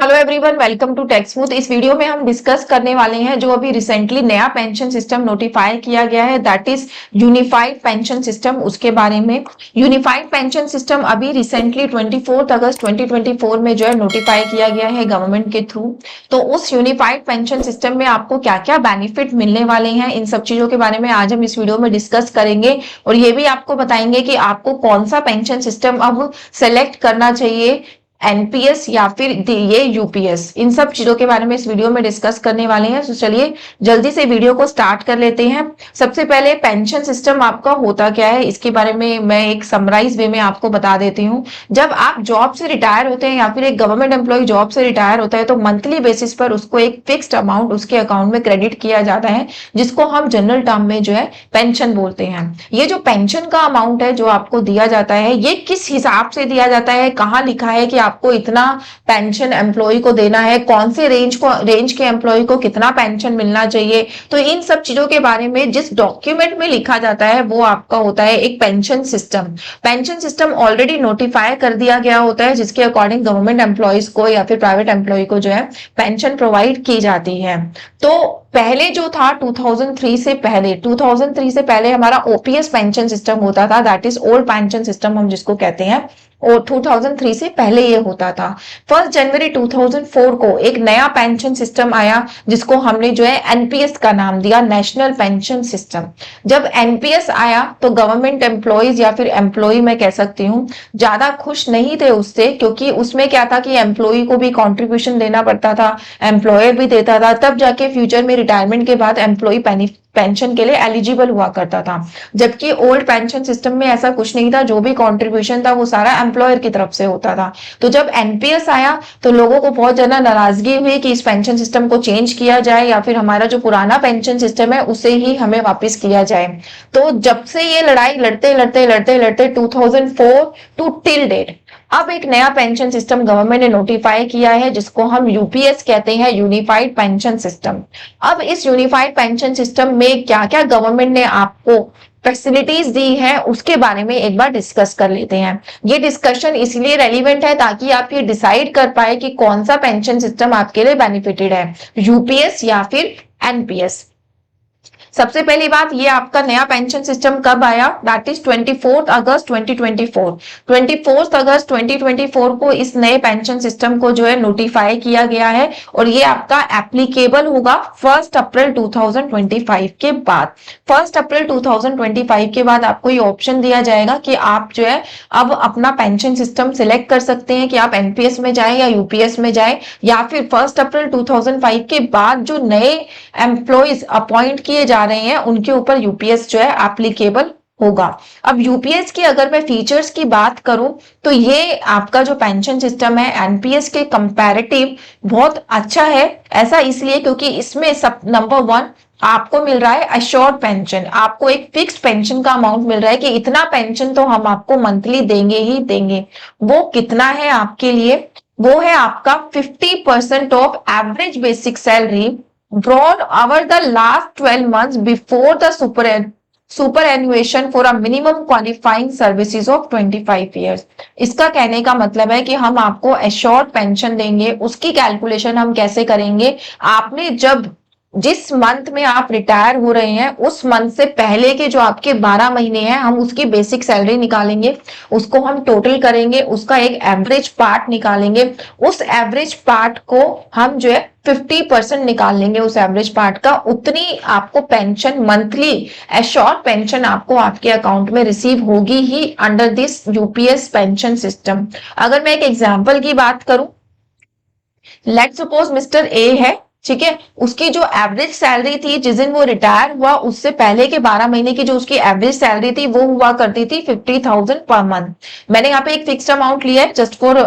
Hello everyone, welcome to Texmooth. इस video में हम डिस्कस करने वाले हैं जो अभी रिसेंटली नया पेंशन सिस्टम नोटिफाई किया गया है, that is unified pension system. उसके बारे में यूनिफाइड पेंशन सिस्टम अभी रिसेंटली 24 अगस्त 2024 में जो है नोटिफाई किया गया है गवर्नमेंट के थ्रू। तो उस यूनिफाइड पेंशन सिस्टम में आपको क्या क्या बेनिफिट मिलने वाले हैं, इन सब चीजों के बारे में आज हम इस वीडियो में डिस्कस करेंगे। और ये भी आपको बताएंगे कि आपको कौन सा पेंशन सिस्टम अब सेलेक्ट करना चाहिए, एनपीएस या फिर ये यूपीएस। इन सब चीजों के बारे में इस वीडियो में डिस्कस करने वाले हैं। तो चलिए जल्दी से वीडियो को स्टार्ट कर लेते हैं। सबसे पहले पेंशन सिस्टम आपका होता क्या है, इसके बारे में मैं एक समराइज वे में आपको बता देती हूँ। जब आप जॉब से रिटायर होते हैं या फिर एक गवर्नमेंट एम्प्लॉय जॉब से रिटायर होता है तो मंथली बेसिस पर उसको एक फिक्स्ड अमाउंट उसके अकाउंट में क्रेडिट किया जाता है, जिसको हम जनरल टर्म में जो है पेंशन बोलते हैं। ये जो पेंशन का अमाउंट है जो आपको दिया जाता है, ये किस हिसाब से दिया जाता है, कहाँ लिखा है कि आपको इतना पेंशन एम्प्लॉय को देना है, कौन से रेंज के एम्प्लॉय को कितना पेंशन मिलना चाहिए, तो इन सब चीजों के बारे में जिस डॉक्यूमेंट में लिखा जाता है वो आपका होता है एक pension system. Pension system already notify कर दिया गया होता है, जिसके अकॉर्डिंग गवर्नमेंट एम्प्लॉयज को या फिर प्राइवेट एम्प्लॉय को जो है पेंशन प्रोवाइड की जाती है। तो पहले जो था 2003 से पहले हमारा ओपीएस पेंशन सिस्टम होता था, that is old pension system हम जिसको कहते हैं, और 2003 से पहले ये होता था। 1 जनवरी 2004 को एक नया पेंशन सिस्टम आया जिसको हमने जो है एनपीएस का नाम दिया, नेशनल पेंशन सिस्टम। जब एनपीएस आया तो गवर्नमेंट एम्प्लॉयज या फिर एम्प्लॉय मैं कह सकती हूँ ज्यादा खुश नहीं थे उससे, क्योंकि उसमें क्या था कि एम्प्लॉय को भी कॉन्ट्रीब्यूशन देना पड़ता था, एम्प्लॉयर भी देता था, तब जाके फ्यूचर में रिटायरमेंट के बाद एम्प्लॉय पेंशन के लिए एलिजिबल हुआ करता था। जबकि ओल्ड पेंशन सिस्टम में ऐसा कुछ नहीं था, जो भी कंट्रीब्यूशन था वो सारा एम्प्लॉयर की तरफ से होता था। तो जब एनपीएस आया तो लोगों को बहुत ज्यादा नाराजगी हुई कि इस पेंशन सिस्टम को चेंज किया जाए या फिर हमारा जो पुराना पेंशन सिस्टम है उसे ही हमें वापस किया जाए। तो जब से ये लड़ाई लड़ते लड़ते लड़ते लड़ते 2004 टू टिल डेट अब एक नया पेंशन सिस्टम गवर्नमेंट ने नोटिफाई किया है जिसको हम यूपीएस कहते हैं, यूनिफाइड पेंशन सिस्टम। अब इस यूनिफाइड पेंशन सिस्टम में क्या क्या गवर्नमेंट ने आपको फैसिलिटीज दी है उसके बारे में एक बार डिस्कस कर लेते हैं। ये डिस्कशन इसलिए रेलिवेंट है ताकि आप ये डिसाइड कर पाए कि कौन सा पेंशन सिस्टम आपके लिए बेनिफिटेड है, यूपीएस या फिर एनपीएस। सबसे पहली बात, ये आपका नया पेंशन सिस्टम कब आया, दैट इज 24 अगस्त 2024। 24 अगस्त 2024 को इस नए पेंशन सिस्टम को जो है नोटिफाई किया गया है और ये आपका एप्लीकेबल होगा 1 अप्रैल 2025 के बाद। 1 अप्रैल 2025 के बाद आपको ये ऑप्शन दिया जाएगा कि आप जो है अब अपना पेंशन सिस्टम सिलेक्ट कर सकते हैं कि आप एनपीएस में जाएं या यूपीएस में जाएं, या फिर 1 अप्रैल 2005 के बाद जो नए एम्प्लॉयज अपॉइंट किए जा रहे हैं उनके ऊपर यूपीएस जो है एप्लीकेबल होगा। अब यूपीएस की अगर मैं फीचर्स की बात करूं तो ये आपका जो पेंशन सिस्टम है एनपीएस के कंपैरेटिव बहुत अच्छा है। ऐसा इसलिए क्योंकि इसमें सब नंबर 1 आपको मिल रहा है अश्योर्ड पेंशन, आपको एक फिक्स पेंशन का अमाउंट मिल रहा है कि इतना पेंशन तो हम आपको मंथली देंगे ही देंगे। वो कितना है आपके लिए, वो है आपका 50% of average basic salary drawn over the last 12 months before the superannuation for a minimum qualifying services of 25 years। इसका कहने का मतलब है कि हम आपको एश्योर्ड पेंशन देंगे। उसकी कैलकुलेशन हम कैसे करेंगे, आपने जब जिस मंथ में आप रिटायर हो रहे हैं उस मंथ से पहले के जो आपके 12 महीने हैं हम उसकी बेसिक सैलरी निकालेंगे, उसको हम टोटल करेंगे, उसका एक एवरेज पार्ट निकालेंगे, उस एवरेज पार्ट को हम जो है 50% निकाल लेंगे उस एवरेज पार्ट का, उतनी आपको पेंशन मंथली एश्योर्ड पेंशन आपको आपके अकाउंट में रिसीव होगी ही under this UPS pension system. अगर मैं एक एग्जांपल की बात करूं, लेट सपोज मिस्टर ए है, ठीक है, उसकी जो एवरेज सैलरी थी जिस दिन वो रिटायर हुआ उससे पहले के 12 महीने की जो उसकी एवरेज सैलरी थी वो हुआ करती थी 50,000 पर मंथ। मैंने यहाँ पे एक फिक्स्ड अमाउंट लिया है जस्ट फॉर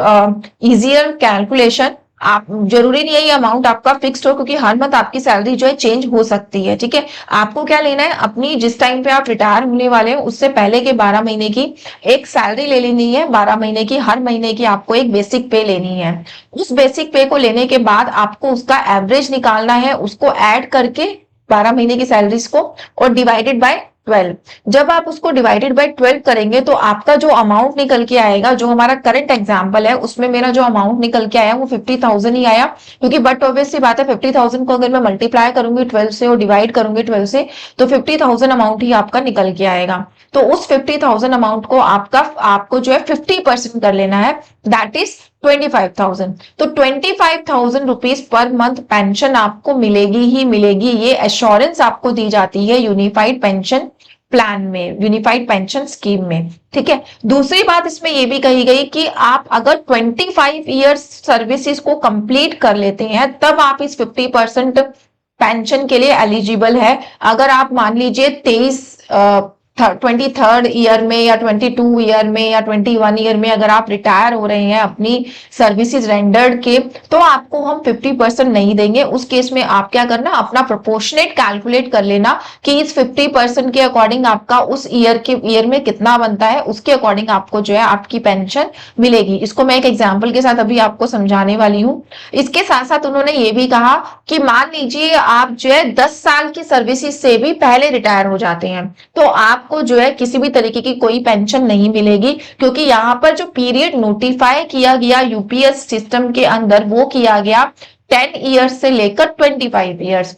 इजियर कैलकुलेशन। आप जरूरी नहीं है ये अमाउंट आपका फिक्स्ड हो, क्योंकि हर मंथ आपकी सैलरी जो है चेंज हो सकती है, ठीक है। आपको क्या लेना है, अपनी जिस टाइम पे आप रिटायर होने वाले हैं उससे पहले के 12 महीने की एक सैलरी ले लेनी है, 12 महीने की, हर महीने की आपको एक बेसिक पे लेनी है। उस बेसिक पे को लेने के बाद आपको उसका एवरेज निकालना है, उसको ऐड करके 12 महीने की सैलरीज को और डिवाइडेड बाय 12। जब आप उसको डिवाइडेड बाय 12 करेंगे तो आपका जो अमाउंट निकल के आएगा, जो हमारा करंट एग्जांपल है उसमें मेरा जो अमाउंट निकल के आया वो 50,000 ही आया, क्योंकि बट ऑब्वियस सी बात है 50,000 को अगर मैं मल्टीप्लाई करूंगी 12 से और डिवाइड करूंगी 12 से तो 50,000 अमाउंट ही आपका निकल के आएगा। तो उस 50,000 अमाउंट को आपको जो है 50% कर लेना है, दैट इज 25,000। तो 25,000 रुपीज पर मंथ पेंशन आपको मिलेगी ही मिलेगी, ये एश्योरेंस आपको दी जाती है यूनिफाइड पेंशन प्लान में, यूनिफाइड पेंशन स्कीम में। ठीक है, दूसरी बात इसमें यह भी कही गई कि आप अगर 25 इयर्स सर्विसेज को कंप्लीट कर लेते हैं तब आप इस 50% पेंशन के लिए एलिजिबल है। अगर आप मान लीजिए 23rd ईयर में या 22 ईयर में या 21 ईयर में अगर आप रिटायर हो रहे हैं अपनी सर्विसेज रेंडर्ड के, तो आपको हम 50% नहीं देंगे। उस केस में आप क्या करना, अपना प्रोपोर्शनेट कैलकुलेट कर लेना कि इस 50% के अकॉर्डिंग आपका उस ईयर में कितना बनता है, उसके अकॉर्डिंग आपको जो है आपकी पेंशन मिलेगी। इसको मैं एक एग्जाम्पल के साथ अभी आपको समझाने वाली हूँ। इसके साथ साथ उन्होंने ये भी कहा कि मान लीजिए आप जो है 10 साल की सर्विसेज से भी पहले रिटायर हो जाते हैं तो आपको जो है किसी भी तरीके की कोई पेंशन नहीं मिलेगी, क्योंकि यहाँ पर जो पीरियड नोटिफाई किया गया यूपीएस सिस्टम के अंदर वो किया गया 10 ईयर्स से लेकर 25 ईयर्स।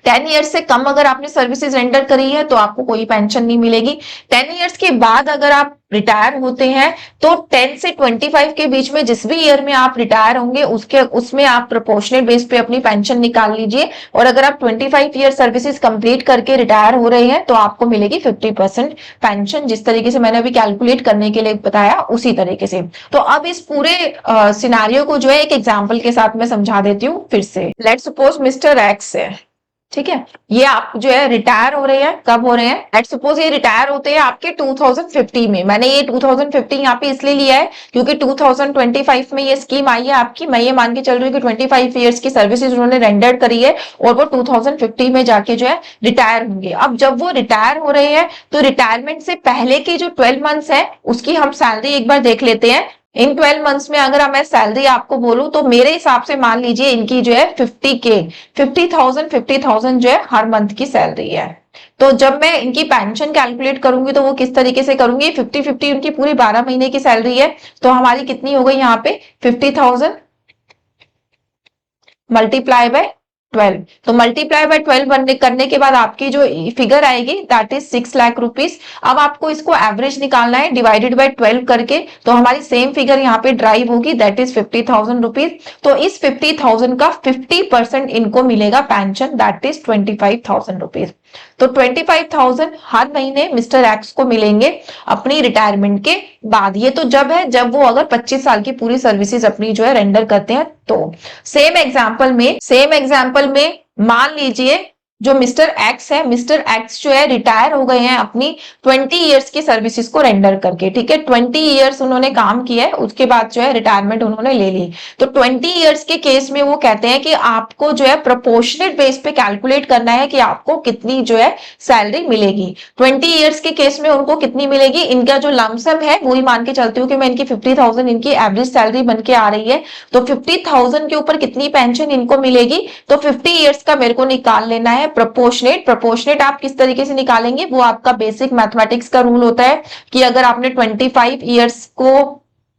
10 ईयर्स से कम अगर आपने सर्विसेज रेंडर करी है तो आपको कोई पेंशन नहीं मिलेगी। 10 ईयर्स के बाद अगर आप रिटायर होते हैं तो 10 से 25 के बीच में जिस भी ईयर में आप रिटायर होंगे उसमें आप प्रोपोर्शनल बेस पे अपनी पेंशन निकाल लीजिए, और अगर आप 25 ईयर सर्विसेज कंप्लीट करके रिटायर हो रहे हैं तो आपको मिलेगी 50% पेंशन। जिस तरीके से मैंने अभी कैलकुलेट करने के लिए बताया उसी तरीके से। तो अब इस पूरे सिनारियो को जो है एक एग्जाम्पल के साथ मैं समझा देती हूँ फिर से। लेट्स सपोज मिस्टर एक्स है, ठीक है, ये आप जो है रिटायर हो रहे हैं, कब हो रहे हैं, लेट्स सपोज ये रिटायर होते हैं आपके 2050 में। मैंने ये 2050 यहाँ पे इसलिए लिया है क्योंकि 2025 में ये स्कीम आई है आपकी। मैं ये मान के चल रही हूँ कि 25 इयर्स की सर्विसेज उन्होंने रेंडर्ड करी है और वो 2050 में जाके जो है रिटायर होंगे। अब जब वो रिटायर हो रहे हैं तो रिटायरमेंट से पहले के जो 12 मंथ्स है उसकी हम सैलरी एक बार देख लेते हैं। इन 12 मंथ्स में अगर मैं सैलरी आपको बोलूं तो मेरे हिसाब से मान लीजिए इनकी जो है 50,000 जो है हर मंथ की सैलरी है। तो जब मैं इनकी पेंशन कैलकुलेट करूंगी तो वो किस तरीके से करूंगी, 50-50 उनकी पूरी 12 महीने की सैलरी है तो हमारी कितनी हो गई यहाँ पे 50,000 मल्टीप्लाई बाय 12। तो मल्टीप्लाई बाय 12 बनने करने के बाद आपकी जो फिगर आएगी दैट इज 6 लाख रुपीस। अब आपको इसको एवरेज निकालना है डिवाइडेड बाय 12 करके, तो हमारी सेम फिगर यहाँ पे ड्राइव होगी दैट इज 50,000 रुपीज। तो इस 50,000 का 50% इनको मिलेगा पेंशन दैट इज 25,000 रुपीज। तो 25,000 हर महीने मिस्टर एक्स को मिलेंगे अपनी रिटायरमेंट के बाद। ये तो जब है जब वो अगर 25 साल की पूरी सर्विसेज अपनी जो है रेंडर करते हैं। तो सेम एग्जांपल में मान लीजिए जो मिस्टर एक्स है, मिस्टर एक्स जो है रिटायर हो गए हैं अपनी 20 इयर्स की सर्विसेज को रेंडर करके। ठीक है, 20 इयर्स उन्होंने काम किया है, उसके बाद जो है रिटायरमेंट उन्होंने ले ली। तो 20 इयर्स के केस में वो कहते हैं कि आपको जो है प्रोपोर्शनेट बेस पे कैलकुलेट करना है कि आपको कितनी जो है सैलरी मिलेगी। 20 इयर्स के केस में उनको कितनी मिलेगी, इनका जो लमसम है वही मान के चलती हूँ कि मैं इनकी 50,000 इनकी एवरेज सैलरी बन के आ रही है। तो 50,000 के ऊपर कितनी पेंशन इनको मिलेगी, तो 50 इयर्स का मेरे को निकाल लेना है प्रोपोर्शनेट आप किस तरीके से निकालेंगे, वो आपका बेसिक मैथमेटिक्स का रूल होता है कि अगर आपने 25 इयर्स को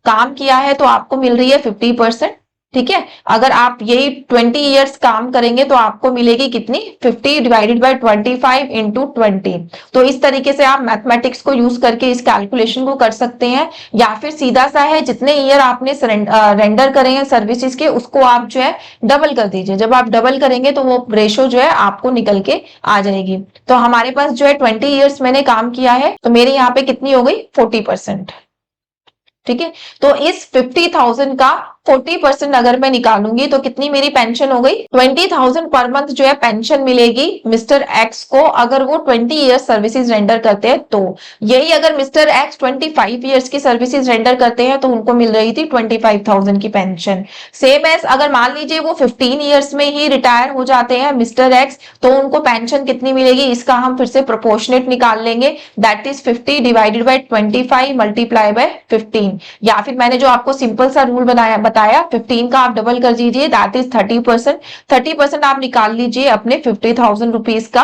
काम किया है तो आपको मिल रही है 50%। ठीक है, अगर आप यही 20 इयर्स काम करेंगे तो आपको मिलेगी कितनी, 50 डिवाइडेड बाय 25 इंटू 20। तो इस तरीके से आप मैथमेटिक्स को यूज करके इस कैलकुलेशन को कर सकते हैं, या फिर सीधा सा है जितने ईयर आपने रेंडर करे हैं सर्विसेज के उसको आप जो है डबल कर दीजिए। जब आप डबल करेंगे तो वो रेशो जो है आपको निकल के आ जाएगी। तो हमारे पास जो है 20 इयर्स मैंने काम किया है तो मेरे यहाँ पे कितनी हो गई 40%। ठीक है, तो इस 50,000 का 40% अगर मैं निकालूंगी तो कितनी मेरी पेंशन हो गई, 20,000 पर मंथ जो है पेंशन मिलेगी मिस्टर एक्स को अगर वो 20 इयर्स सर्विसेज रेंडर करते हैं। तो यही अगर मिस्टर एक्स 25 इयर्स की सर्विसेज रेंडर करते हैं तो उनको मिल रही थी 25,000 की पेंशन। सेम एज अगर मान लीजिए वो 15 इयर्स में ही रिटायर हो जाते हैं मिस्टर एक्स तो उनको पेंशन कितनी मिलेगी, इसका हम फिर से प्रोपोर्शनेट निकाल लेंगे that is 50 divided by 25 multiply by 15। या फिर मैंने जो आपको सिंपल सा रूल बताया 15 का आप डबल कर दीजिए दैट इज 30%। 30% आप निकाल लीजिए अपने 50,000 रुपीज का।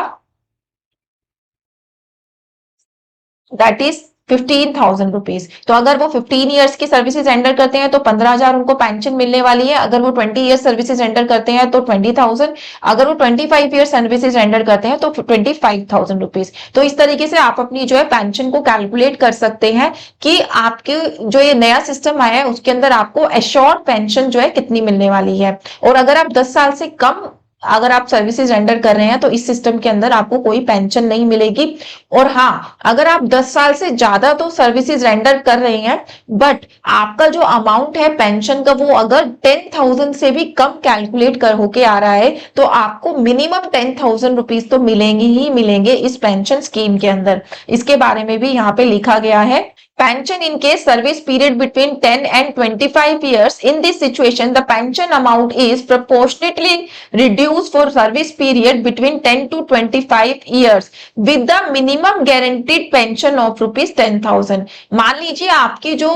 That is 15,000 rupees. तो अगर वो 15 ईयर्स की सर्विसेज रेंडर करते हैं तो 15,000 उनको पेंशन मिलने वाली है। अगर वो 20 ईयर्स सर्विसेज रेंडर करते हैं तो 20,000। अगर वो 25 ईयर्स सर्विसेज रेंडर करते हैं तो 25,000 रुपीज। तो इस तरीके से आप अपनी जो है पेंशन को कैलकुलेट कर सकते हैं कि आपके जो ये नया सिस्टम आया है उसके अंदर आपको एश्योर्ड पेंशन जो है कितनी मिलने वाली है। और अगर आप 10 साल से कम अगर आप सर्विसेज रेंडर कर रहे हैं तो इस सिस्टम के अंदर आपको कोई पेंशन नहीं मिलेगी। और हाँ, अगर आप 10 साल से ज्यादा तो सर्विसेज रेंडर कर रहे हैं बट आपका जो अमाउंट है पेंशन का वो अगर 10,000 से भी कम कैलकुलेट कर होके आ रहा है तो आपको मिनिमम 10,000 रुपीज तो मिलेंगे ही मिलेंगे इस पेंशन स्कीम के अंदर। इसके बारे में भी यहाँ पे लिखा गया है, pension in case service period between 10 and 25 years. In this situation, the pension amount is proportionately reduced for service period between 10 to 25 years with the minimum guaranteed pension of rupees 10,000. मान लीजिए आपकी जो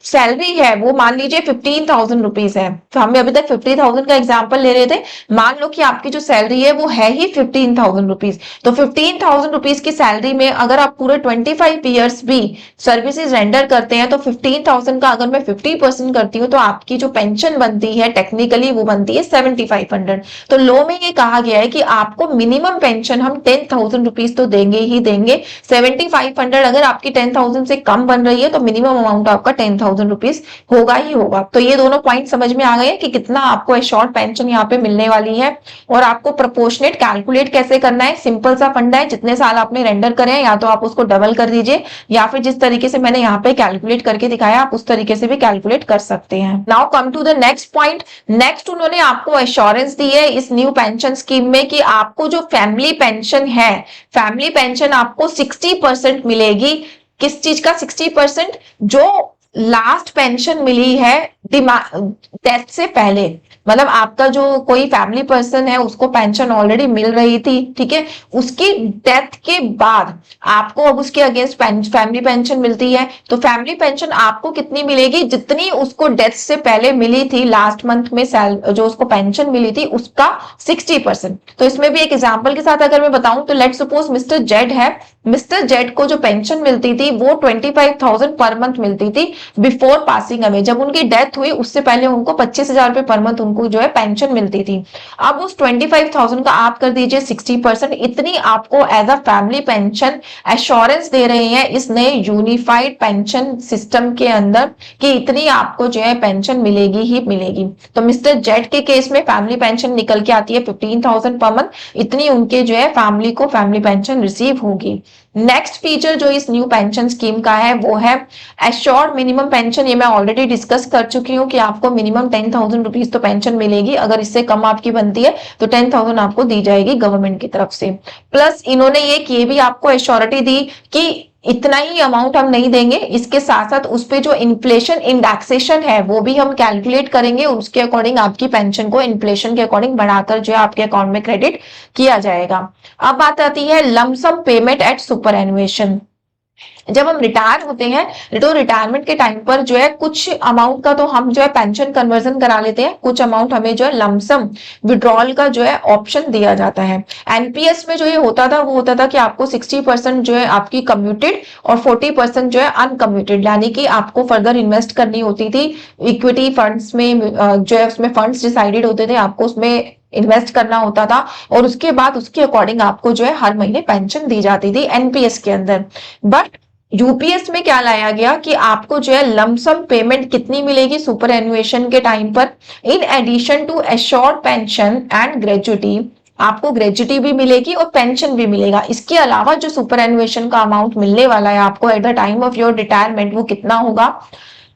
सैलरी है वो मान लीजिए 15,000 rupees है। तो हम अभी तक 50,000 का एग्जांपल ले रहे थे। मान लो कि आपकी जो सैलरी है वो है ही 15,000 रुपीज। तो 15,000 रुपीज की सैलरी में अगर आप पूरे 25 ईयर्स भी सर्विसेज रेंडर करते हैं तो 15,000 का अगर मैं 50% करती हूँ तो आपकी जो पेंशन बनती है टेक्निकली वो बनती है 7,500। तो लॉ में ये कहा गया है कि आपको मिनिमम पेंशन हम 10,000 रुपीज तो देंगे ही देंगे। 7,500 अगर आपकी 10,000 से कम बन रही है तो मिनिमम अमाउंट आपका 10,000 रुपीज होगा ही होगा। तो ये दोनों पॉइंट समझ में आ गए कि कितना आपको एश्योर्ड पेंशन यहाँ पे मिलने वाली है। और आपको प्रोपोर्शनेट कैलकुलेट कैसे करना है, सिंपल सा फंडा है, जितने साल आपने रेंडर करे हैं या तो आप उसको डबल कर दीजिए या फिर जिस तरीके से मैंने यहाँ पे कैलकुलेट करके दिखाया आप उस तरीके से भी कैलकुलेट कर सकते हैं। Now come to the next point. Next उन्होंने आपको एश्योरेंस दी है इस न्यू पेंशन स्कीम में कि आपको जो फैमिली पेंशन है, फैमिली पेंशन आपको 60% मिलेगी। किस चीज का 60%? जो लास्ट पेंशन मिली है डेथ से पहले, मतलब आपका जो कोई फैमिली पर्सन है उसको पेंशन ऑलरेडी मिल रही थी, ठीक है, उसकी डेथ के बाद आपको अब उसके अगेंस्ट फैमिली पेंशन मिलती है। तो फैमिली पेंशन आपको कितनी मिलेगी? जितनी उसको डेथ से पहले मिली थी, लास्ट मंथ में जो उसको पेंशन मिली थी उसका 60%। तो इसमें भी एक एग्जांपल के साथ अगर मैं बताऊं तो लेट सपोज मिस्टर जेड है। मिस्टर जेड को जो पेंशन मिलती थी वो 25,000 पर मंथ मिलती थी बिफोर पासिंग अवे। जब उनकी डेथ हुई उससे पहले उनको 25,000 रुपए पर मंथ उनको जो है पेंशन मिलती थी। अब उस 25,000 का आप कर दीजिए 60%, इतनी आपको as a family pension assurance दे रहे हैं इस नए यूनिफाइड पेंशन सिस्टम के अंदर कि इतनी आपको जो है पेंशन मिलेगी ही मिलेगी। तो मिस्टर जेड के केस में फैमिली पेंशन निकल के आती है 15,000 पर मंथ, इतनी उनके जो है फैमिली को फैमिली पेंशन रिसीव होगी। नेक्स्ट फीचर जो इस न्यू पेंशन स्कीम का है वो है एश्योर्ड मिनिमम पेंशन। ये मैं ऑलरेडी डिस्कस कर चुकी हूँ कि आपको मिनिमम 10,000 रुपीज तो पेंशन मिलेगी। अगर इससे कम आपकी बनती है तो 10,000 आपको दी जाएगी गवर्नमेंट की तरफ से। प्लस इन्होंने ये भी आपको एश्योरिटी दी कि इतना ही अमाउंट हम नहीं देंगे, इसके साथ साथ उस पे जो इन्फ्लेशन इंडेक्सेशन है वो भी हम कैलकुलेट करेंगे, उसके अकॉर्डिंग आपकी पेंशन को इन्फ्लेशन के अकॉर्डिंग बढ़ाकर जो है आपके अकाउंट में क्रेडिट किया जाएगा। अब बात आती है लमसम पेमेंट एट सुपर एनुएशन। जब हम रिटायर होते हैं तो रिटायरमेंट के टाइम पर जो है कुछ अमाउंट का तो हम जो है पेंशन कन्वर्जन करा लेते हैं, कुछ अमाउंट हमें जो है लमसम विड्रॉल का जो है ऑप्शन दिया जाता है। एनपीएस में जो ये होता था वो होता था कि आपको 60% जो है आपकी कम्यूटेड और 40% जो है अनकम्यूटेड, यानी कि आपको फर्दर इन्वेस्ट करनी होती थी इक्विटी फंड्स में, जो है उसमें फंड्स डिसाइडेड होते थे, आपको उसमें इन्वेस्ट करना होता था और उसके बाद उसके अकॉर्डिंग आपको जो है हर महीने पेंशन दी जाती थी एनपीएस के अंदर। बट यूपीएस में क्या लाया गया कि आपको जो है लमसम पेमेंट कितनी मिलेगी सुपर एनुएशन के टाइम पर, in addition to assured pension and gratuity, आपको ग्रेजुटी भी मिलेगी और पेंशन भी मिलेगा। इसके अलावा जो सुपर एनुएशन का अमाउंट मिलने वाला है आपको at the time of your retirement वो कितना होगा?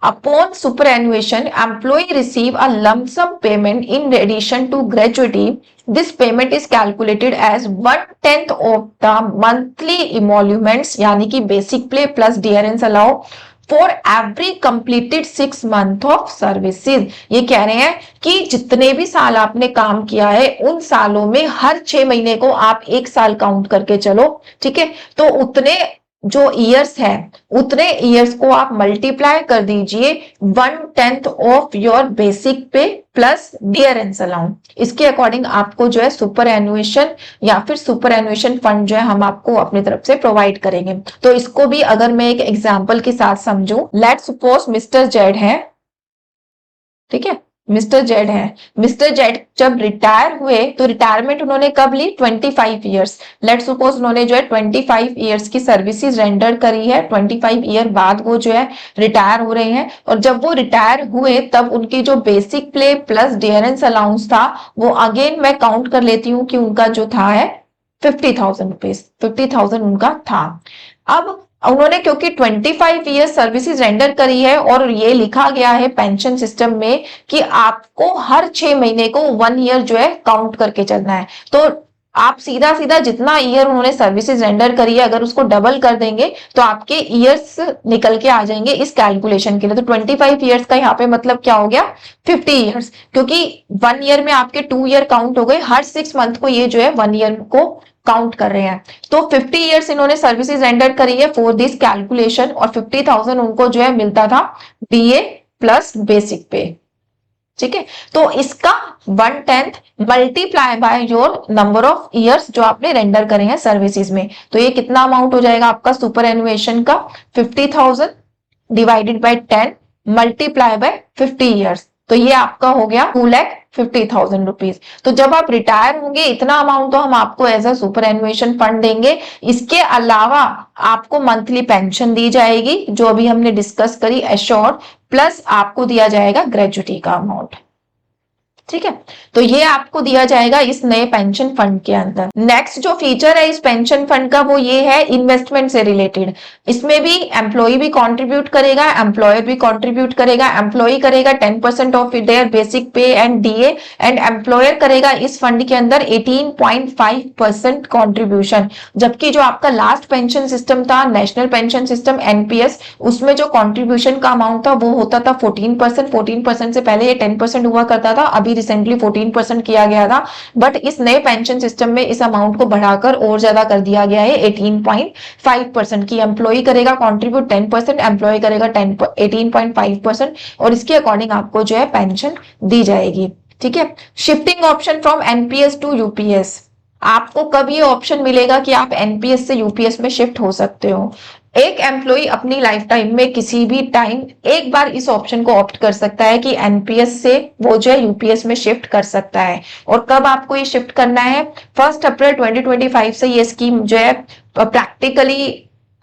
Upon superannuation, employee receive a lump sum payment in addition to gratuity. This payment is calculated as 1/10 of the monthly emoluments, यानी कि basic pay plus dearness allow for every completed 6 month of services। ये कह रहे हैं कि जितने भी साल आपने काम किया है उन सालों में हर 6 महीने को आप एक साल काउंट करके चलो, ठीक है, तो उतने जो ईयर्स है उतने ईयर्स को आप मल्टीप्लाई कर दीजिए 1/10 ऑफ योर बेसिक पे प्लस डियरेंस अलाउंस। इसके अकॉर्डिंग आपको जो है सुपर एनुएशन या फिर सुपर एनुएशन फंड जो है हम आपको अपनी तरफ से प्रोवाइड करेंगे। तो इसको भी अगर मैं एक एग्जांपल के साथ समझूं, लेट्स सपोज मिस्टर जेड है, ठीक है, मिस्टर जेड है। मिस्टर जेड जब रिटायर हुए तो रिटायरमेंट उन्होंने कब ली? 25 ईयर्स। लेट सपोज उन्होंने जो है 25 ईयर्स की सर्विसेज रेंडर करी है, 25 ईयर बाद वो जो है रिटायर हो रहे हैं। और जब वो रिटायर हुए तब उनकी जो बेसिक पे प्लस डियरेंस अलाउंस था वो अगेन मैं काउंट कर लेती हूँ कि उनका जो था है 50,000 रुपीज, 50,000 उनका था। अब उन्होंने क्योंकि 25 ईयर सर्विसेज रेंडर करी है और ये लिखा गया है पेंशन सिस्टम में कि आपको हर 6 महीने को 1 ईयर जो है काउंट करके चलना है, तो आप सीधा सीधा जितना ईयर उन्होंने सर्विसेज रेंडर करी है अगर उसको डबल कर देंगे तो आपके ईयर्स निकल के आ जाएंगे इस कैलकुलेशन के लिए। तो 25 ईयर्स का यहाँ पे मतलब क्या हो गया? 50 ईयर्स, क्योंकि 1 ईयर में आपके 2 ईयर काउंट हो गए, हर 6 मंथ को ये जो है 1 ईयर को काउंट कर रहे हैं। तो 50 ईयर्स इन्होंने सर्विसेज रेंडर करी है फॉर दिस कैलकुलेशन और 50,000 उनको जो है मिलता था डीए प्लस बेसिक पे, ठीक है। तो इसका 1/10 multiply by your number of years जो आपने रेंडर करे हैं सर्विसेज में, तो ये कितना अमाउंट हो जाएगा आपका सुपर एनुएशन का? 50,000 divided by 10 multiply by 50 years, तो ये आपका हो गया 2,50,000 रुपीज। तो जब आप रिटायर होंगे इतना अमाउंट तो हम आपको एज अ सुपर एनुएशन फंड देंगे। इसके अलावा आपको मंथली पेंशन दी जाएगी जो अभी हमने डिस्कस करी एश्योर्ड, प्लस आपको दिया जाएगा ग्रेजुटी का अमाउंट, ठीक है। तो ये आपको दिया जाएगा इस नए पेंशन फंड के अंदर। नेक्स्ट जो फीचर है इस पेंशन फंड का वो ये है इन्वेस्टमेंट से रिलेटेड। इसमें भी एम्प्लॉय भी कंट्रीब्यूट करेगा, एम्प्लॉयर भी कंट्रीब्यूट करेगा। एम्प्लॉय करेगा 10% ऑफ देयर बेसिक पे एंड डीए एंड एम्प्लॉयर करेगा इस फंड के अंदर 18.5% कॉन्ट्रीब्यूशन। जबकि जो आपका लास्ट पेंशन सिस्टम था नेशनल पेंशन सिस्टम एनपीएस, उसमें जो कॉन्ट्रीब्यूशन का अमाउंट था वो होता था 14%। 14% से पहले ये 10% हुआ करता था, अभी रिसेंटली 14% किया गया था। बट इस नए पेंशन सिस्टम में इस अमाउंट को बढ़ाकर और ज्यादा कर दिया गया है 18.5% की। एम्प्लॉय करेगा कंट्रीब्यूट 10%, एम्प्लॉय करेगा 18.5% और इसके अकॉर्डिंग आपको जो है पेंशन दी जाएगी, ठीक है। Shifting option from NPS to UPS, आपको कब ये ऑप्शन मिलेगा कि आप एनपीएस से यूपीएस में शिफ्ट हो सकते हो? एक एम्प्लॉय अपनी लाइफ टाइम में किसी भी टाइम एक बार इस ऑप्शन को ऑप्ट कर सकता है कि एनपीएस से वो जो है यूपीएस में शिफ्ट कर सकता है। और कब आपको ये शिफ्ट करना है? 1 अप्रैल 2025 से ये स्कीम जो है प्रैक्टिकली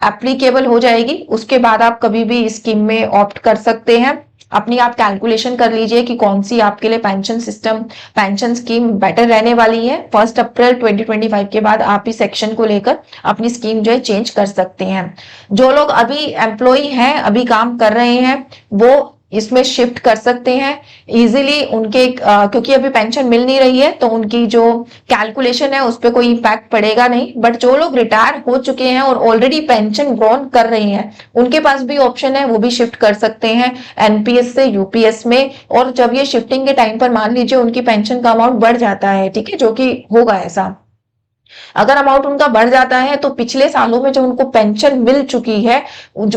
एप्लीकेबल हो जाएगी। उसके बाद आप कभी भी इस स्कीम में ऑप्ट कर सकते हैं। अपनी आप कैलकुलेशन कर लीजिए कि कौन सी आपके लिए pension system pension scheme better रहने वाली है। 1 अप्रैल 2025 के बाद आप इस सेक्शन को लेकर अपनी स्कीम जो है चेंज कर सकते हैं। जो लोग अभी एम्प्लॉय हैं, अभी काम कर रहे हैं, वो इसमें शिफ्ट कर सकते हैं इजीली। उनके क्योंकि अभी पेंशन मिल नहीं रही है तो उनकी जो कैलकुलेशन है उस पर कोई इम्पैक्ट पड़ेगा नहीं। बट जो लोग रिटायर हो चुके हैं और ऑलरेडी पेंशन ग्रॉन कर रहे हैं उनके पास भी ऑप्शन है, वो भी शिफ्ट कर सकते हैं एनपीएस से यूपीएस में। और जब ये शिफ्टिंग के टाइम पर मान लीजिए उनकी पेंशन का अमाउंट बढ़ जाता है, ठीक है, जो कि होगा ऐसा, अगर अमाउंट उनका बढ़ जाता है तो पिछले सालों में जो उनको पेंशन मिल चुकी है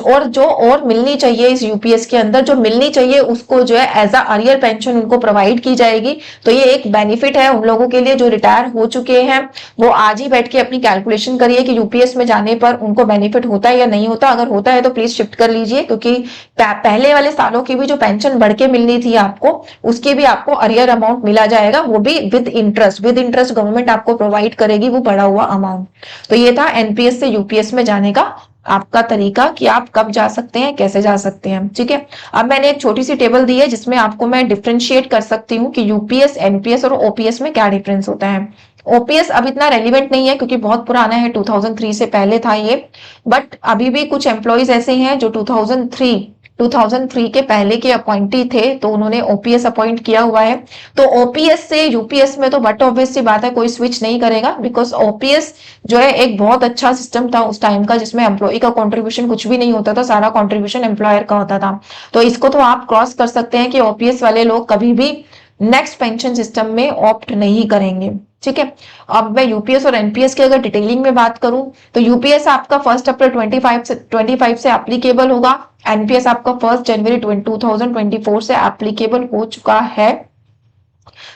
और जो और मिलनी चाहिए इस यूपीएस के अंदर, जो मिलनी चाहिए उसको जो है एज अ अर्लियर पेंशन उनको प्रोवाइड की जाएगी। तो ये एक बेनिफिट है उन लोगों के लिए जो रिटायर हो चुके हैं। वो आज ही बैठ के अपनी कैलकुलेशन करिए कि यूपीएस में जाने पर उनको बेनिफिट होता है या नहीं होता। अगर होता है तो प्लीज शिफ्ट कर लीजिए, क्योंकि पहले वाले सालों की भी जो पेंशन बढ़ के मिलनी थी आपको, उसके भी आपको अर्लियर अमाउंट मिला जाएगा, वो भी विद इंटरेस्ट गवर्नमेंट आपको प्रोवाइड करेगी वो बढ़ा हुआ अमाउंट। तो ये था एनपीएस से यूपीएस में जाने का आपका तरीका कि आप कब जा सकते हैं, कैसे जा सकते हैं, ठीक है। अब मैंने एक छोटी सी टेबल दी है जिसमें आपको मैं डिफरेंशिएट कर सकती हूँ कि यूपीएस, एनपीएस और ओपीएस में क्या डिफरेंस होता है। ओपीएस अब इतना रेलिवेंट नहीं है क्योंकि बहुत पुराना है, 2003 से पहले था ये। बट अभी भी कुछ एम्प्लॉयज ऐसे हैं जो 2003 के पहले के अपॉइंटी थे तो उन्होंने ओपीएस अपॉइंट किया हुआ है। तो ओपीएस से यूपीएस में तो बट ऑब्वियस सी बात है कोई स्विच नहीं करेगा, बिकॉज ओपीएस जो है एक बहुत अच्छा सिस्टम था उस टाइम का जिसमें एम्प्लॉय का कंट्रीब्यूशन कुछ भी नहीं होता था, सारा कंट्रीब्यूशन एम्प्लॉयर का होता था। तो इसको तो आप क्रॉस कर सकते हैं कि ओपीएस वाले लोग कभी भी नेक्स्ट पेंशन सिस्टम में ऑप्ट नहीं करेंगे। ठीक है। अब मैं यूपीएस और एनपीएस की अगर डिटेलिंग में बात करूं तो यूपीएस आपका 1 अप्रैल 25 से एप्लीकेबल होगा, एनपीएस आपका 1 जनवरी 2024 से एप्लीकेबल हो चुका है,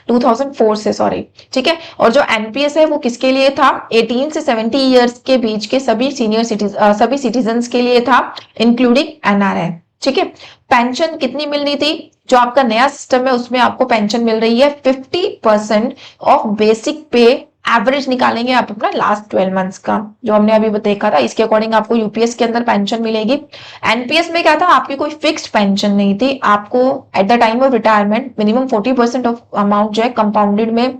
2004 से, सॉरी, ठीक है। और जो एनपीएस है वो किसके लिए था, 18 से 70 इयर्स के बीच के सभी सभी सिटीजन्स के लिए था, इंक्लूडिंग एनआरआई, ठीक है। पेंशन कितनी मिलनी थी, जो आपका नया सिस्टम है उसमें आपको पेंशन मिल रही है 50% ऑफ बेसिक पे, एवरेज निकालेंगे आप अपना लास्ट 12 मंथ्स का, जो हमने अभी देखा था, इसके अकॉर्डिंग आपको यूपीएस के अंदर पेंशन मिलेगी। एनपीएस में क्या था, आपकी कोई फिक्स्ड पेंशन नहीं थी, आपको at the time of retirement minimum 40% of amount जो है कंपाउंडेड में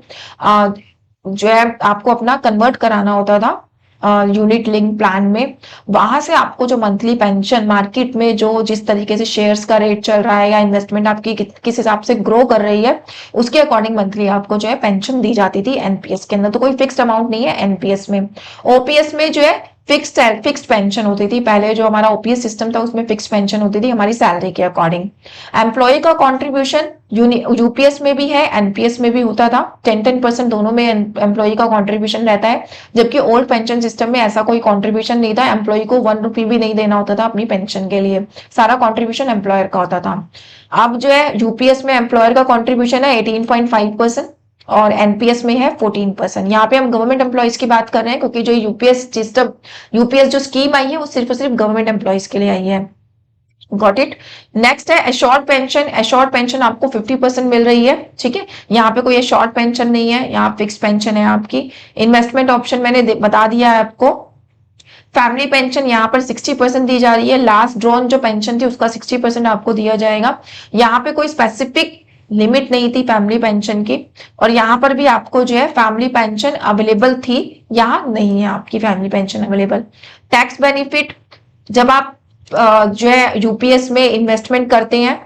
जो है आपको अपना कन्वर्ट कराना होता था यूनिट लिंक प्लान में। वहां से आपको जो मंथली पेंशन मार्केट में जो जिस तरीके से शेयर्स का रेट चल रहा है या इन्वेस्टमेंट आपकी किस हिसाब से ग्रो कर रही है उसके अकॉर्डिंग मंथली आपको जो है पेंशन दी जाती थी एनपीएस के अंदर। तो कोई फिक्स्ड अमाउंट नहीं है एनपीएस में। ओपीएस में जो है फिक्स्ड पेंशन होती थी, पहले जो हमारा ओपीएस सिस्टम था उसमें फिक्स्ड पेंशन होती थी हमारी सैलरी के अकॉर्डिंग। एम्प्लॉय का कॉन्ट्रीब्यूशन यूपीएस में भी है एनपीएस में भी होता था, 10% दोनों में एम्प्लॉय का कॉन्ट्रीब्यूशन रहता है, जबकि ओल्ड पेंशन सिस्टम में ऐसा कोई कॉन्ट्रीब्यूशन नहीं था, एम्प्लॉय को 1 रुपी भी नहीं देना होता था अपनी पेंशन के लिए, सारा कॉन्ट्रीब्यूशन एम्प्लॉयर का होता था। अब जो है यूपीएस में एम्प्लॉयर का कॉन्ट्रीब्यूशन है 18.5% और एनपीएस में है 14%। यहाँ पे हम गवर्नमेंट एम्प्लॉयज की बात कर रहे हैं क्योंकि जो यूपीएस सिस्टम, यूपीएस जो स्कीम आई है वो सिर्फ और सिर्फ गवर्नमेंट एम्प्लॉयज के लिए आई है। Got it. नेक्स्ट है एश्योर्ड पेंशन। एश्योर्ड पेंशन आपको 50% मिल रही है, ठीक है। यहाँ पे कोई एश्योर्ड पेंशन नहीं है, यहाँ फिक्स पेंशन है आपकी। इन्वेस्टमेंट ऑप्शन मैंने बता दिया है आपको। फैमिली पेंशन यहाँ पर 60% दी जा रही है, लास्ट ड्रॉन जो पेंशन थी उसका 60% आपको दिया जाएगा। यहाँ पे कोई स्पेसिफिक लिमिट नहीं थी फैमिली पेंशन की, और यहाँ पर भी आपको जो है फैमिली पेंशन अवेलेबल थी, यहाँ नहीं है आपकी family pension available. Tax benefit, जब आप जो है यूपीएस में इन्वेस्टमेंट करते हैं,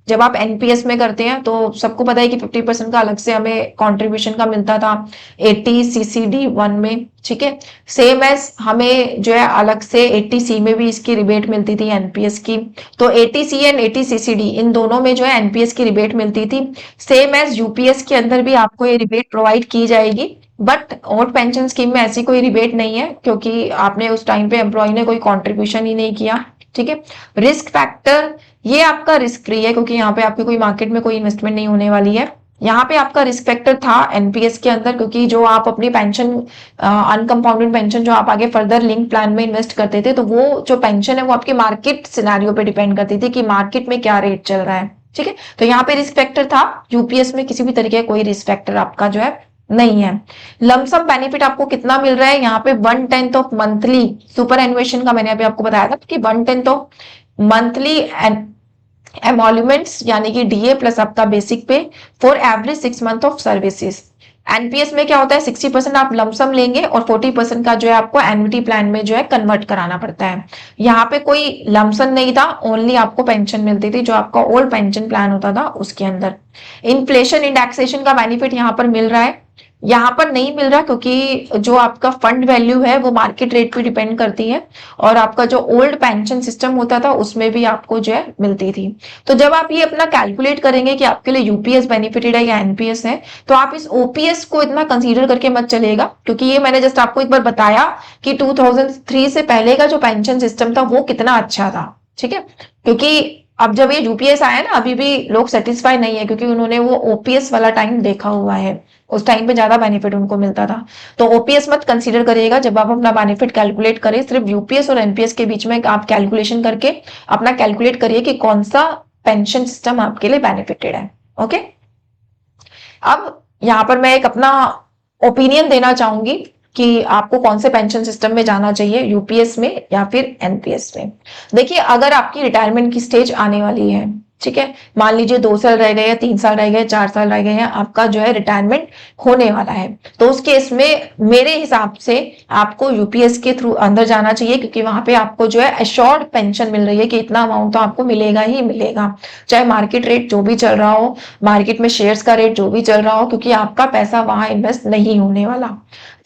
जब आप एनपीएस में करते हैं तो सबको पता है कि 50% का अलग से हमें कंट्रीब्यूशन का मिलता था 80 सीसीडी 1 में, ठीक है। सेम एज हमें जो है अलग से 80 सी में भी इसकी रिबेट मिलती थी एनपीएस की। तो 80 सी एंड 80 सीसीडी इन दोनों में जो है एनपीएस की रिबेट मिलती थी। सेम एज यूपीएस के अंदर भी आपको ये रिबेट प्रोवाइड की जाएगी, बट ओल्ड पेंशन स्कीम में ऐसी कोई रिबेट नहीं है क्योंकि आपने उस टाइम पे एम्प्लॉय ने कोई कॉन्ट्रीब्यूशन ही नहीं किया, ठीक है। रिस्क फैक्टर, ये आपका रिस्क फ्री है क्योंकि यहाँ पे आपकी कोई मार्केट में कोई इन्वेस्टमेंट नहीं होने वाली है। यहाँ पे आपका रिस्क फैक्टर था एनपीएस के अंदर क्योंकि जो आप अपनी पेंशन अनकंपाउंडेड पेंशन जो आप आगे फर्दर लिंक प्लान में इन्वेस्ट करते थे तो वो जो पेंशन है वो आपके मार्केट सिनेरियो पे डिपेंड करती थी कि मार्केट में क्या रेट चल रहा है, ठीक है। तो यहाँ पे रिस्क फैक्टर था, यूपीएस में किसी भी तरीके का कोई रिस्क फैक्टर आपका जो है नहीं है। लमसम बेनिफिट आपको कितना मिल रहा है, यहाँ पे 1/10 ऑफ मंथली सुपर एनुएशन का मैंने अभी आपको बताया था कि 1/10 ऑफ मंथली एमोल्यूमेंट्स यानी कि डीए प्लस आपका बेसिक पे for average 6 month of services. NPS में क्या होता है 60% आप लमसम लेंगे और 40% का जो है आपको एन्युटी प्लान में जो है कन्वर्ट कराना पड़ता है। यहाँ पे कोई लमसम नहीं था, ओनली आपको पेंशन मिलती थी जो आपका ओल्ड पेंशन प्लान होता था उसके अंदर। इन्फ्लेशन इंडेक्सेशन का बेनिफिट यहाँ पर मिल रहा है, यहाँ पर नहीं मिल रहा क्योंकि जो आपका फंड वैल्यू है वो मार्केट रेट पे डिपेंड करती है और आपका जो ओल्ड पेंशन सिस्टम होता था उसमें भी आपको जो है मिलती थी। तो जब आप ये अपना कैलकुलेट करेंगे कि आपके लिए यूपीएस बेनिफिटेड है या एनपीएस है तो आप इस ओपीएस को इतना कंसीडर करके मत चलेगा क्योंकि ये मैंने जस्ट आपको एक बार बताया कि 2003 से पहले का जो पेंशन सिस्टम था वो कितना अच्छा था, ठीक है। क्योंकि अब जब ये यूपीएस आया ना अभी भी लोग सेटिस्फाई नहीं है क्योंकि उन्होंने वो ओपीएस वाला टाइम देखा हुआ है, उस टाइम पे ज्यादा बेनिफिट उनको मिलता था। तो ओपीएस मत कंसीडर करिएगा जब आप अपना बेनिफिट कैलकुलेट करें, सिर्फ यूपीएस और एनपीएस के बीच में आप कैलकुलेशन करके अपना कैलकुलेट करिए कि कौन सा पेंशन सिस्टम आपके लिए बेनिफिटेड है। ओके, अब यहाँ पर मैं एक अपना ओपिनियन देना चाहूंगी कि आपको कौन से पेंशन सिस्टम में जाना चाहिए, यूपीएस में या फिर एनपीएस में। देखिए अगर आपकी रिटायरमेंट की स्टेज आने वाली है, ठीक है, मान लीजिए 2 साल रह गए या 3 साल रह गए, 4 साल रह गए हैं, आपका जो है रिटायरमेंट होने वाला है, तो उस केस में मेरे हिसाब से आपको यूपीएस के थ्रू अंदर जाना चाहिए क्योंकि वहां पे आपको जो है एश्योर्ड पेंशन मिल रही है कि इतना अमाउंट तो आपको मिलेगा ही मिलेगा, चाहे मार्केट रेट जो भी चल रहा हो, मार्केट में शेयर्स का रेट जो भी चल रहा हो, क्योंकि आपका पैसा वहां इन्वेस्ट नहीं होने वाला।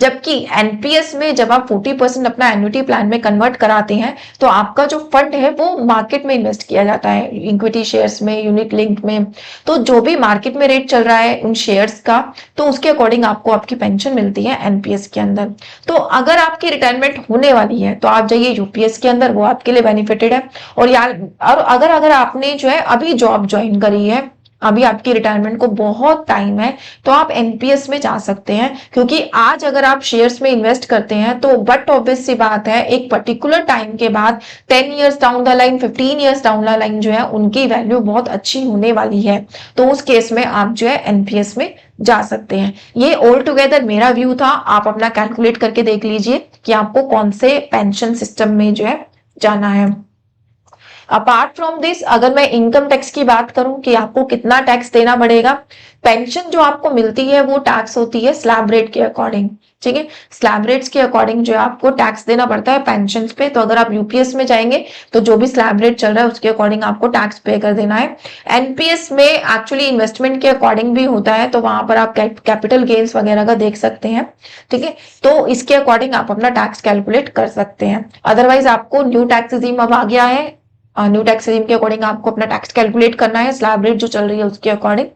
जबकि एनपीएस में जब आप 40% अपना एन्युटी प्लान में कन्वर्ट कराते हैं तो आपका जो फंड है वो मार्केट में इन्वेस्ट किया जाता है, इक्विटी शेयर शेयर्स में, यूनिट लिंक में, तो जो भी मार्केट में रेट चल रहा है उन शेयर्स का, तो उसके अकॉर्डिंग आपको आपकी पेंशन मिलती है एनपीएस के अंदर। तो अगर आपकी रिटायरमेंट होने वाली है तो आप जाइए यूपीएस के अंदर, वो आपके लिए बेनिफिटेड है। और यार, और अगर आपने जो है अभी जॉब ज्वाइन करी है, अभी आपकी रिटायरमेंट को बहुत टाइम है, तो आप एनपीएस में जा सकते हैं। क्योंकि आज अगर आप शेयर्स में इन्वेस्ट करते हैं तो बट ऑब्वियस सी बात है, एक पर्टिकुलर टाइम के बाद 10 years down the line, 15 years down the line जो है उनकी वैल्यू बहुत अच्छी होने वाली है। तो उस केस में आप जो है एनपीएस में जा सकते हैं। ये ऑल टुगेदर मेरा व्यू था। आप अपना कैलकुलेट करके देख लीजिए कि आपको कौन से पेंशन सिस्टम में जो है जाना है। अपार्ट फ्रॉम दिस, अगर मैं इनकम टैक्स की बात करूं कि आपको कितना टैक्स देना पड़ेगा, पेंशन जो आपको मिलती है वो टैक्स होती है स्लैब रेट के अकॉर्डिंग। ठीक है, स्लैब रेट्स के अकॉर्डिंग जो है आपको टैक्स देना पड़ता है पेंशन पे। तो अगर आप यूपीएस में जाएंगे तो जो भी स्लैब रेट चल रहा है उसके अकॉर्डिंग आपको टैक्स पे कर देना है। एनपीएस में एक्चुअली इन्वेस्टमेंट के अकॉर्डिंग भी होता है, तो वहां पर आप कैपिटल गेन्स वगैरह का देख सकते हैं। ठीक है, तो इसके अकॉर्डिंग आप अपना टैक्स कैलकुलेट कर सकते हैं। अदरवाइज आपको न्यू टैक्स रिजीम अब आ गया है, न्यू टैक्स रिजीम के अकॉर्डिंग आपको अपना टैक्स कैलकुलेट करना है, स्लैब रेट जो चल रही है उसके अकॉर्डिंग।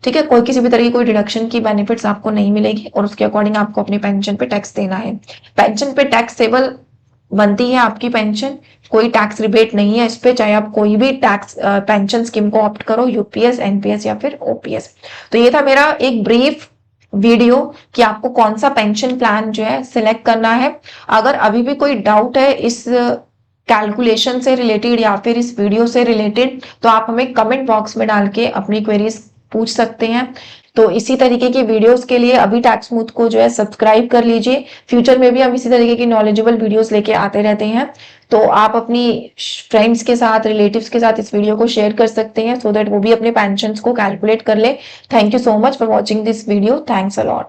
ठीक है, कोई किसी भी तरह की कोई डिडक्शन की बेनिफिट्स आपको नहीं मिलेगी और उसके अकॉर्डिंग आपको अपनी पेंशन पे टैक्स देना है। पेंशन पे टैक्सेबल बनती है आपकी पेंशन, कोई टैक्स रिबेट नहीं है इस पे, चाहे आप कोई भी टैक्स पेंशन स्कीम को ऑप्ट करो, यूपीएस, एनपीएस या फिर ओपीएस। तो ये था मेरा एक ब्रीफ वीडियो कि आपको कौन सा पेंशन प्लान जो है सिलेक्ट करना है। अगर अभी भी कोई डाउट है इस कैलकुलेशन से रिलेटेड या फिर इस वीडियो से रिलेटेड, तो आप हमें कमेंट बॉक्स में डाल के अपनी क्वेरीज पूछ सकते हैं। तो इसी तरीके की वीडियोस के लिए अभी टैक्स स्मूथ को जो है सब्सक्राइब कर लीजिए। फ्यूचर में भी हम इसी तरीके की नॉलेजेबल वीडियोस लेके आते रहते हैं। तो आप अपनी फ्रेंड्स के साथ, रिलेटिव्स के साथ इस वीडियो को शेयर कर सकते हैं, सो दैट वो भी अपने पेंशन को कैलकुलेट कर ले। Thank you so much for watching this video. Thanks a lot.